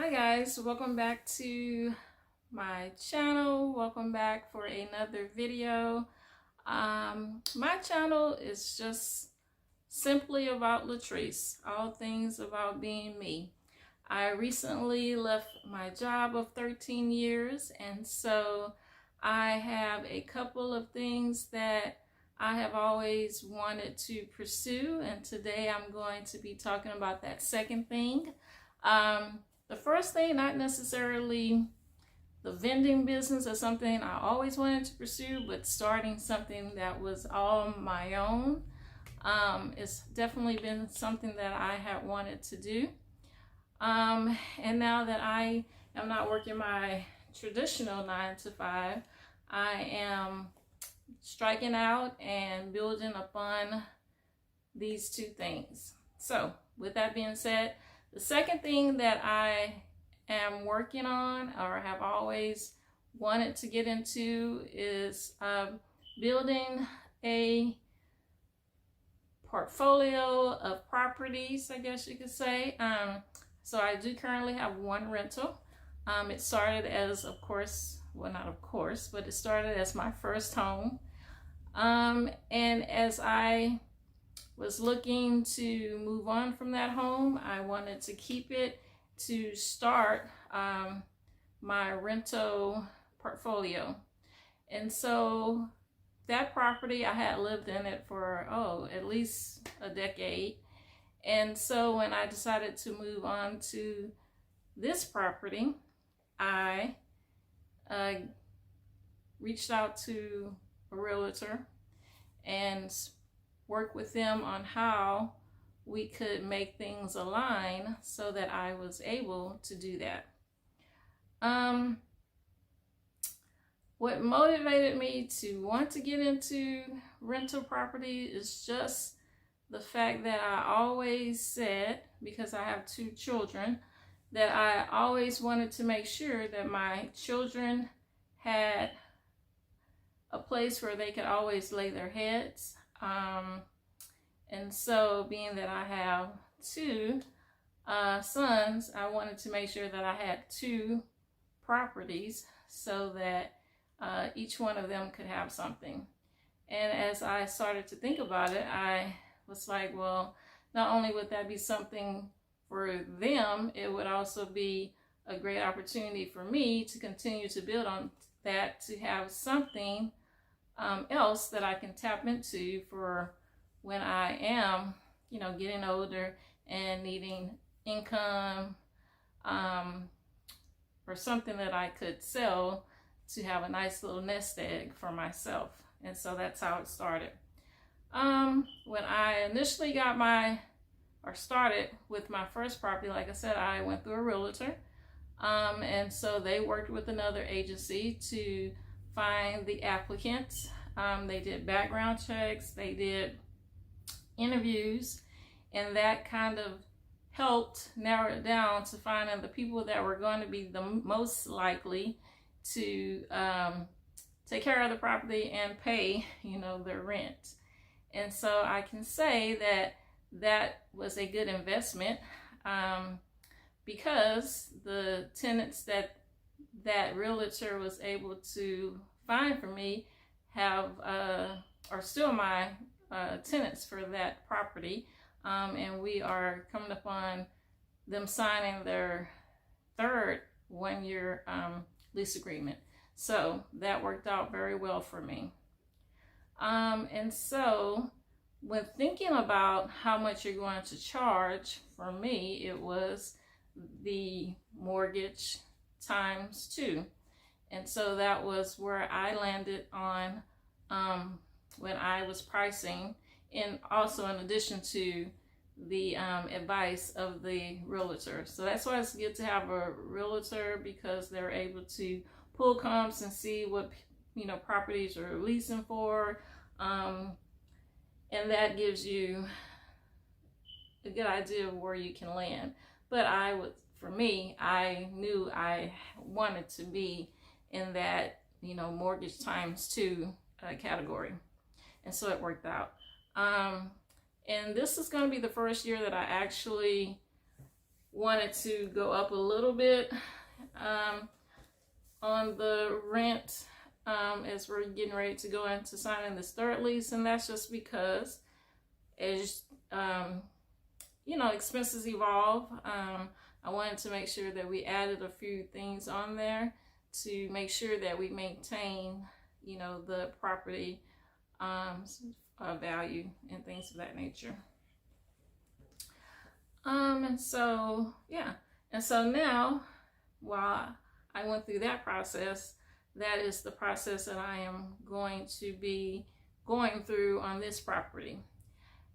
Hi guys, welcome back to my channel. Welcome back for another video. My channel is just simply about Latrice, all things about being me. I recently left my job of 13 years, and so I have a couple of things that I have always wanted to pursue, and today I'm going to be talking about that second thing. The first thing, not necessarily the vending business, is something I always wanted to pursue, but starting something that was all my own. It's definitely been something that I have wanted to do. And now that I am not working my traditional 9 to 5, I am striking out and building upon these two things. So with that being said, the second thing that I am working on or have always wanted to get into is building a portfolio of properties, I guess you could say. So I do currently have one rental. It started as, of course, well, not of course, but it started as my first home. And as I was looking to move on from that home, I wanted to keep it to start my rental portfolio. And so that property, I had lived in it for at least a decade. And so when I decided to move on to this property, I reached out to a realtor and work with them on how we could make things align so that I was able to do that. What motivated me to want to get into rental property is just the fact that I always said, because I have 2 children, that I always wanted to make sure that my children had a place where they could always lay their heads. And so being that I have 2 sons, I wanted to make sure that I had 2 properties so that each one of them could have something. And as I started to think about it, I was like, well, not only would that be something for them, it would also be a great opportunity for me to continue to build on that, to have something else that I can tap into for when I am, getting older and needing income, or something that I could sell to have a nice little nest egg for myself. And so that's how it started. When I initially started with my first property, like I said, I went through a realtor. And so they worked with another agency to find the applicants. They did background checks, they did interviews, and that kind of helped narrow it down to finding the people that were going to be the most likely to take care of the property and pay, their rent. And so I can say that that was a good investment, because the tenants that realtor was able to find for me are still my tenants for that property, and we are coming upon them signing their 3rd 1-year lease agreement. So that worked out very well for me. And so when thinking about how much you're going to charge, for me, it was the mortgage times 2. And so that was where I landed on when I was pricing, and also in addition to the advice of the realtor. So that's why it's good to have a realtor, because they're able to pull comps and see what properties are leasing for, and that gives you a good idea of where you can land. But for me, I knew I wanted to be in that mortgage times 2 category, and so it worked out. And this is going to be the first year that I actually wanted to go up a little bit on the rent as we're getting ready to go into signing this third lease, and that's just because as you know, expenses evolve. I wanted to make sure that we added a few things on there to make sure that we maintain, you know, the property value and things of that nature. And so, yeah. And so now, while I went through that process, that is the process that I am going to be going through on this property.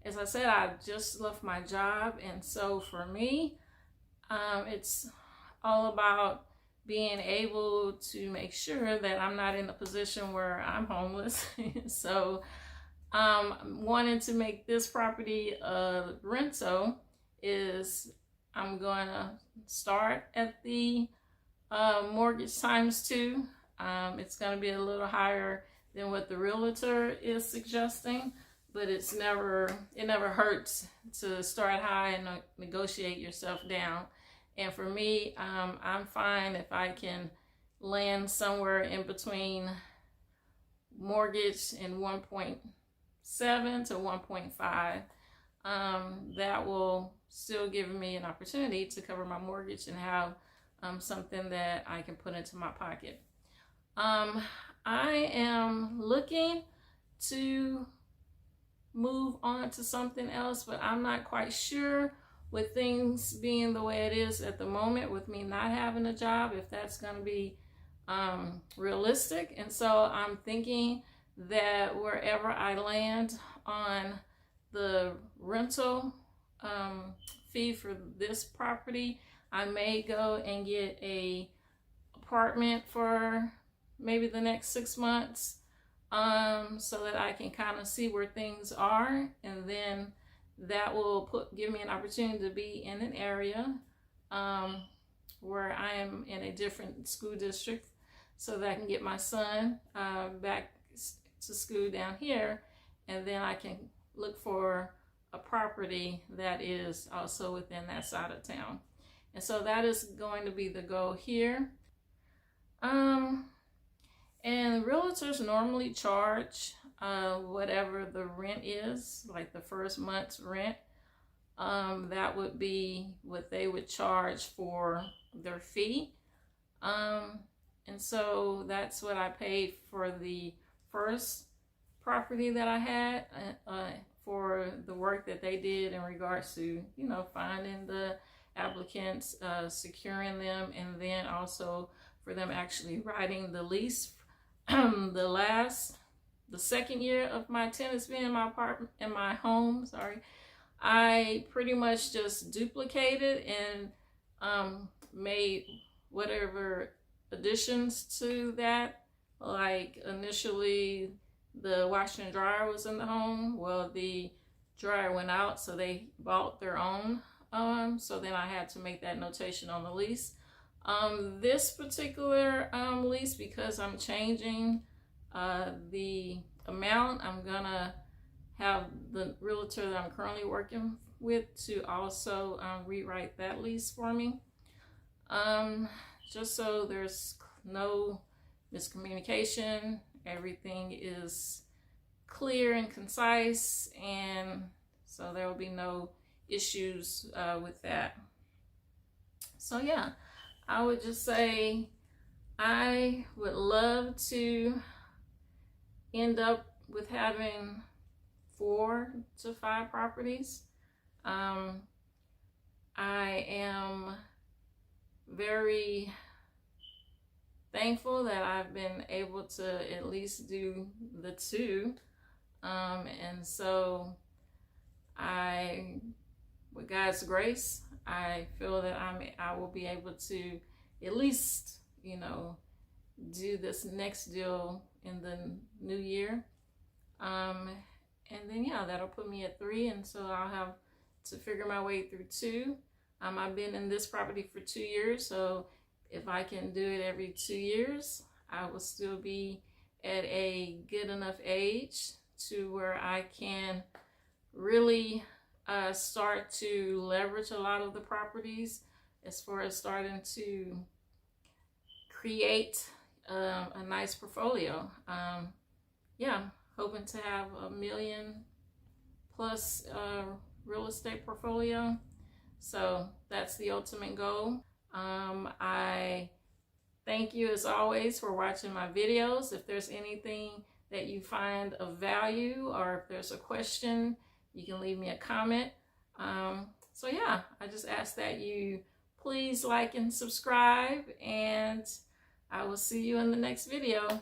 As I said, I just left my job, and so for me, it's all about being able to make sure that I'm not in a position where I'm homeless. So wanting to make this property a rental is I'm going to start at the mortgage times 2. It's going to be a little higher than what the realtor is suggesting, but it never hurts to start high and negotiate yourself down. And for me, I'm fine if I can land somewhere in between mortgage and 1.7 to 1.5. That will still give me an opportunity to cover my mortgage and have something that I can put into my pocket. I am looking to move on to something else, but I'm not quite sure, with things being the way it is at the moment, with me not having a job, if that's going to be realistic. And so I'm thinking that wherever I land on the rental fee for this property, I may go and get a apartment for maybe the next 6 months, so that I can kind of see where things are, and then that will give me an opportunity to be in an area where I am in a different school district, so that I can get my son back to school down here, and then I can look for a property that is also within that side of town. And so that is going to be the goal here. And realtors normally charge whatever the rent is, like the first month's rent. That would be what they would charge for their fee. And so that's what I paid for the first property that I had, for the work that they did in regards to, you know, finding the applicants, securing them, and then also for them actually writing the lease. The second year of my tenants being in my apartment, in my home, I pretty much just duplicated and made whatever additions to that. Like initially the washer and dryer was in the home. Well, the dryer went out, so they bought their own. So then I had to make that notation on the lease. This particular lease, because I'm changing the amount, I'm gonna have the realtor that I'm currently working with to also rewrite that lease for me, just so there's no miscommunication. Everything is clear and concise, and so there will be no issues with that. So yeah, I would just say I would love to end up with having 4 to 5 properties. I am very thankful that I've been able to at least do the 2. And so with God's grace, I feel that I will be able to at least, you know, do this next deal in the new year. And then yeah, that'll put me at 3, and so I'll have to figure my way through 2. I've been in this property for 2 years, so if I can do it every 2 years, I will still be at a good enough age to where I can really start to leverage a lot of the properties as far as starting to create a nice portfolio. Yeah, hoping to have a million plus real estate portfolio. So that's the ultimate goal. I thank you as always for watching my videos. If there's anything that you find of value, or if there's a question, you can leave me a comment. So yeah, I just ask that you please like and subscribe, and I will see you in the next video.